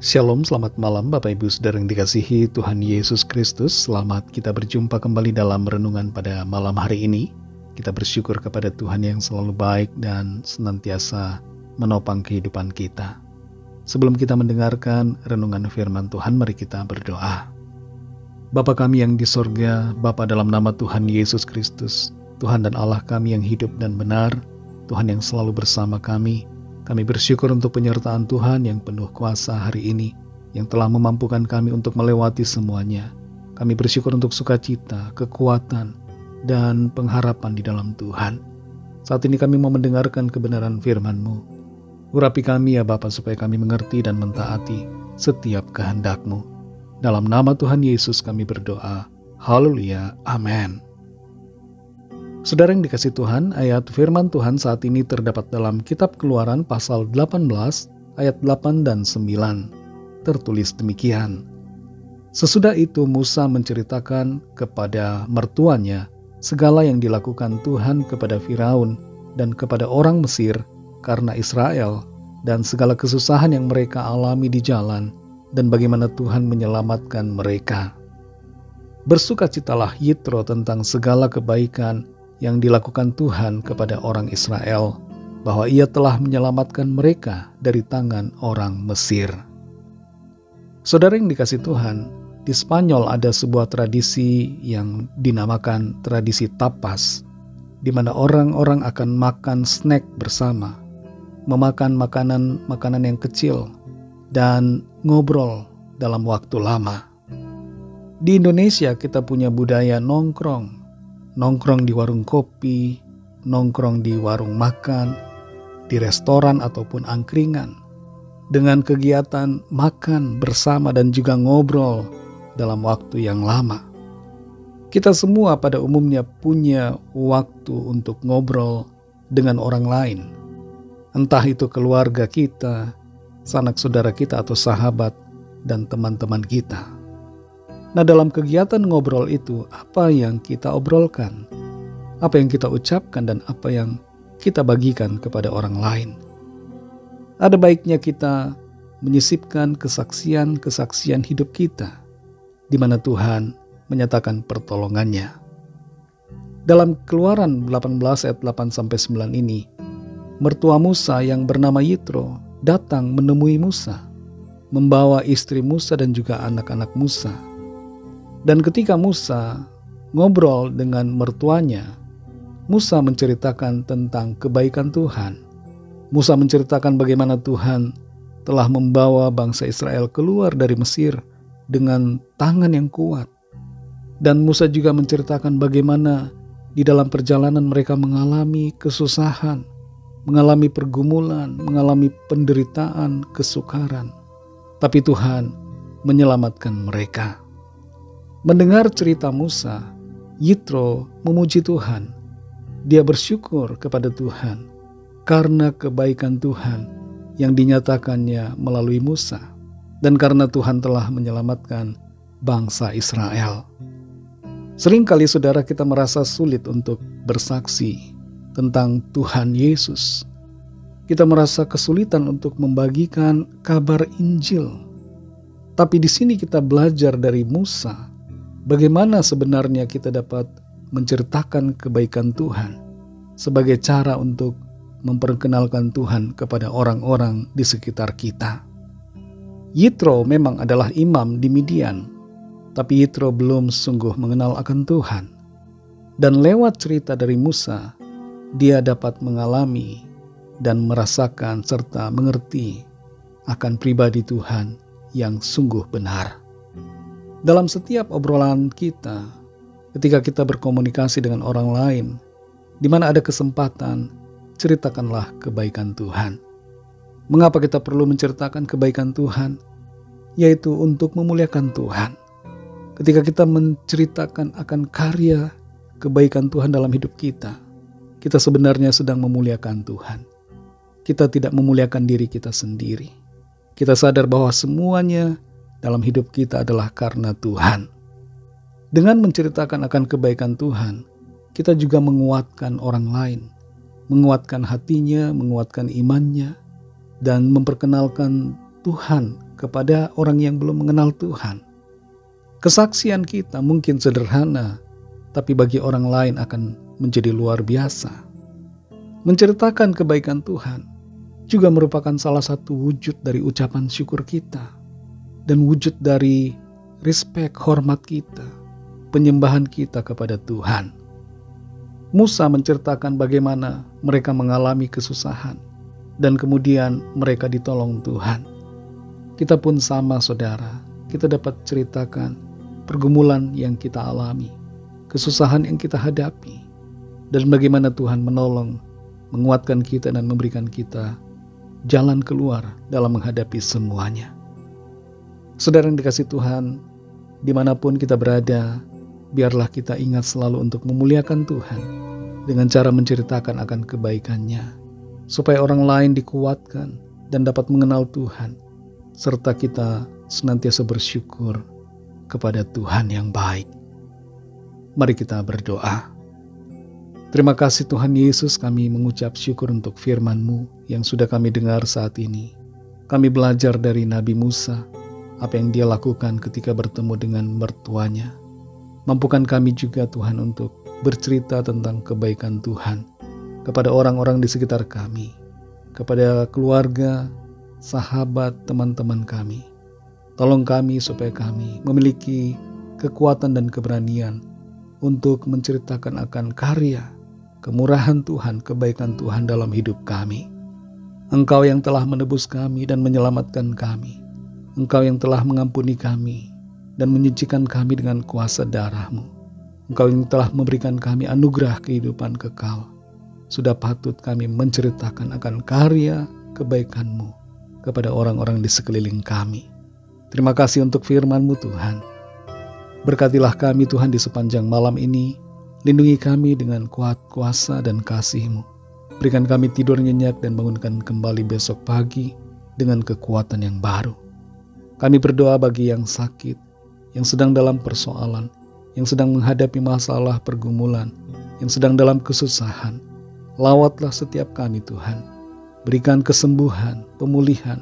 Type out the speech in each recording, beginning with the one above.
Shalom, selamat malam Bapak Ibu Saudara yang dikasihi Tuhan Yesus Kristus. Selamat kita berjumpa kembali dalam renungan pada malam hari ini. Kita bersyukur kepada Tuhan yang selalu baik dan senantiasa menopang kehidupan kita. Sebelum kita mendengarkan renungan firman Tuhan, mari kita berdoa. Bapa kami yang di sorga, Bapa dalam nama Tuhan Yesus Kristus, Tuhan dan Allah kami yang hidup dan benar, Tuhan yang selalu bersama kami. Kami bersyukur untuk penyertaan Tuhan yang penuh kuasa hari ini, yang telah memampukan kami untuk melewati semuanya. Kami bersyukur untuk sukacita, kekuatan, dan pengharapan di dalam Tuhan. Saat ini kami mau mendengarkan kebenaran firman-Mu. Urapi kami ya Bapa supaya kami mengerti dan mentaati setiap kehendak-Mu. Dalam nama Tuhan Yesus kami berdoa. Haleluya. Amin. Saudara yang dikasih Tuhan, ayat firman Tuhan saat ini terdapat dalam kitab Keluaran pasal 18 ayat 8 dan 9. Tertulis demikian. Sesudah itu Musa menceritakan kepada mertuanya segala yang dilakukan Tuhan kepada Firaun dan kepada orang Mesir karena Israel dan segala kesusahan yang mereka alami di jalan dan bagaimana Tuhan menyelamatkan mereka. Bersukacitalah Yitro tentang segala kebaikan yang dilakukan Tuhan kepada orang Israel, bahwa Ia telah menyelamatkan mereka dari tangan orang Mesir. Saudara yang dikasih Tuhan, di Spanyol ada sebuah tradisi yang dinamakan tradisi tapas, di mana orang-orang akan makan snack bersama, memakan makanan yang kecil, dan ngobrol dalam waktu lama. Di Indonesia kita punya budaya nongkrong di warung kopi, nongkrong di warung makan, di restoran ataupun angkringan, dengan kegiatan makan bersama dan juga ngobrol dalam waktu yang lama. Kita semua pada umumnya punya waktu untuk ngobrol dengan orang lain, entah itu keluarga kita, sanak saudara kita atau sahabat dan teman-teman kita. Nah, dalam kegiatan ngobrol itu, apa yang kita obrolkan, apa yang kita ucapkan, dan apa yang kita bagikan kepada orang lain. Ada baiknya kita menyisipkan kesaksian hidup kita, di mana Tuhan menyatakan pertolongannya. Dalam Keluaran 18 ayat 8-9 ini, mertua Musa yang bernama Yitro datang menemui Musa, membawa istri Musa dan juga anak-anak Musa. Dan ketika Musa ngobrol dengan mertuanya, Musa menceritakan tentang kebaikan Tuhan. Musa menceritakan bagaimana Tuhan telah membawa bangsa Israel keluar dari Mesir dengan tangan yang kuat. Dan Musa juga menceritakan bagaimana di dalam perjalanan mereka mengalami kesusahan, mengalami pergumulan, mengalami penderitaan, kesukaran. Tapi Tuhan menyelamatkan mereka. Mendengar cerita Musa, Yitro memuji Tuhan. Dia bersyukur kepada Tuhan karena kebaikan Tuhan yang dinyatakannya melalui Musa, dan karena Tuhan telah menyelamatkan bangsa Israel. Seringkali saudara kita merasa sulit untuk bersaksi tentang Tuhan Yesus. Kita merasa kesulitan untuk membagikan kabar Injil. Tapi di sini kita belajar dari Musa, bagaimana sebenarnya kita dapat menceritakan kebaikan Tuhan sebagai cara untuk memperkenalkan Tuhan kepada orang-orang di sekitar kita. Yitro memang adalah imam di Midian, tapi Yitro belum sungguh mengenal akan Tuhan. Dan lewat cerita dari Musa, dia dapat mengalami dan merasakan serta mengerti akan pribadi Tuhan yang sungguh benar. Dalam setiap obrolan kita, ketika kita berkomunikasi dengan orang lain, di mana ada kesempatan, ceritakanlah kebaikan Tuhan. Mengapa kita perlu menceritakan kebaikan Tuhan? Yaitu untuk memuliakan Tuhan. Ketika kita menceritakan akan karya kebaikan Tuhan dalam hidup kita, kita sebenarnya sedang memuliakan Tuhan. Kita tidak memuliakan diri kita sendiri. Kita sadar bahwa semuanya dalam hidup kita adalah karena Tuhan. Dengan menceritakan akan kebaikan Tuhan, kita juga menguatkan orang lain, menguatkan hatinya, menguatkan imannya, dan memperkenalkan Tuhan kepada orang yang belum mengenal Tuhan. Kesaksian kita mungkin sederhana, tapi bagi orang lain akan menjadi luar biasa. Menceritakan kebaikan Tuhan juga merupakan salah satu wujud dari ucapan syukur kita dan wujud dari respek, hormat kita, penyembahan kita kepada Tuhan. Musa menceritakan bagaimana mereka mengalami kesusahan dan kemudian mereka ditolong Tuhan. Kita pun sama, saudara. Kita dapat ceritakan pergumulan yang kita alami, kesusahan yang kita hadapi, dan bagaimana Tuhan menolong, menguatkan kita dan memberikan kita jalan keluar dalam menghadapi semuanya. Saudara yang dikasihi Tuhan, dimanapun kita berada, biarlah kita ingat selalu untuk memuliakan Tuhan dengan cara menceritakan akan kebaikan-Nya, supaya orang lain dikuatkan dan dapat mengenal Tuhan, serta kita senantiasa bersyukur kepada Tuhan yang baik. Mari kita berdoa. Terima kasih Tuhan Yesus, kami mengucap syukur untuk firman-Mu yang sudah kami dengar saat ini. Kami belajar dari Nabi Musa, apa yang dia lakukan ketika bertemu dengan mertuanya. Mampukan kami juga Tuhan untuk bercerita tentang kebaikan Tuhan kepada orang-orang di sekitar kami, kepada keluarga, sahabat, teman-teman kami. Tolong kami supaya kami memiliki kekuatan dan keberanian untuk menceritakan akan karya, kemurahan Tuhan, kebaikan Tuhan dalam hidup kami. Engkau yang telah menebus kami dan menyelamatkan kami. Engkau yang telah mengampuni kami dan menyucikan kami dengan kuasa darah-Mu. Engkau yang telah memberikan kami anugerah kehidupan kekal. Sudah patut kami menceritakan akan karya kebaikan-Mu kepada orang-orang di sekeliling kami. Terima kasih untuk firman-Mu Tuhan. Berkatilah kami Tuhan di sepanjang malam ini. Lindungi kami dengan kuat kuasa dan kasih-Mu. Berikan kami tidur nyenyak dan bangunkan kembali besok pagi dengan kekuatan yang baru. Kami berdoa bagi yang sakit, yang sedang dalam persoalan, yang sedang menghadapi masalah pergumulan, yang sedang dalam kesusahan. Lawatlah setiap kami Tuhan. Berikan kesembuhan, pemulihan.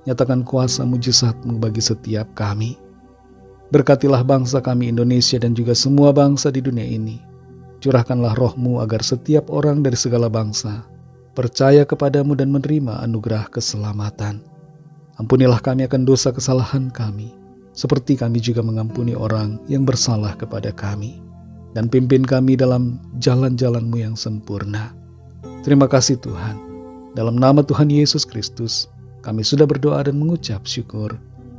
Nyatakan kuasa mujizat-Mu bagi setiap kami. Berkatilah bangsa kami Indonesia dan juga semua bangsa di dunia ini. Curahkanlah roh-Mu agar setiap orang dari segala bangsa percaya kepada-Mu dan menerima anugerah keselamatan. Ampunilah kami akan dosa kesalahan kami, seperti kami juga mengampuni orang yang bersalah kepada kami. Dan pimpin kami dalam jalan-jalan-Mu yang sempurna. Terima kasih Tuhan. Dalam nama Tuhan Yesus Kristus, kami sudah berdoa dan mengucap syukur.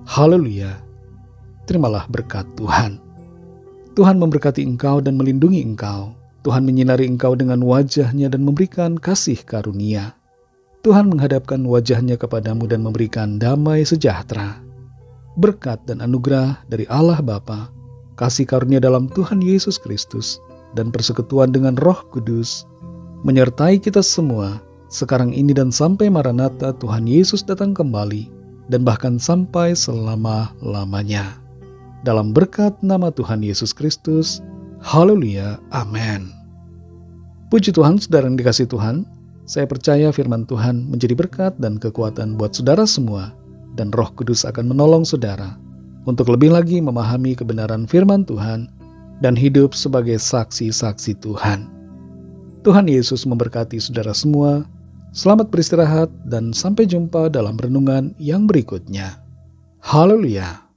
Haleluya. Terimalah berkat Tuhan. Tuhan memberkati engkau dan melindungi engkau. Tuhan menyinari engkau dengan wajah-Nya dan memberikan kasih karunia. Tuhan menghadapkan wajah-Nya kepadamu dan memberikan damai sejahtera. Berkat dan anugerah dari Allah Bapa, kasih karunia dalam Tuhan Yesus Kristus, dan persekutuan dengan Roh Kudus menyertai kita semua sekarang ini dan sampai Maranatha Tuhan Yesus datang kembali, dan bahkan sampai selama-lamanya. Dalam berkat nama Tuhan Yesus Kristus. Haleluya. Amin. Puji Tuhan, saudara yang dikasihi Tuhan. Saya percaya firman Tuhan menjadi berkat dan kekuatan buat saudara semua. Dan Roh Kudus akan menolong saudara untuk lebih lagi memahami kebenaran firman Tuhan dan hidup sebagai saksi-saksi Tuhan. Tuhan Yesus memberkati saudara semua. Selamat beristirahat dan sampai jumpa dalam renungan yang berikutnya. Haleluya.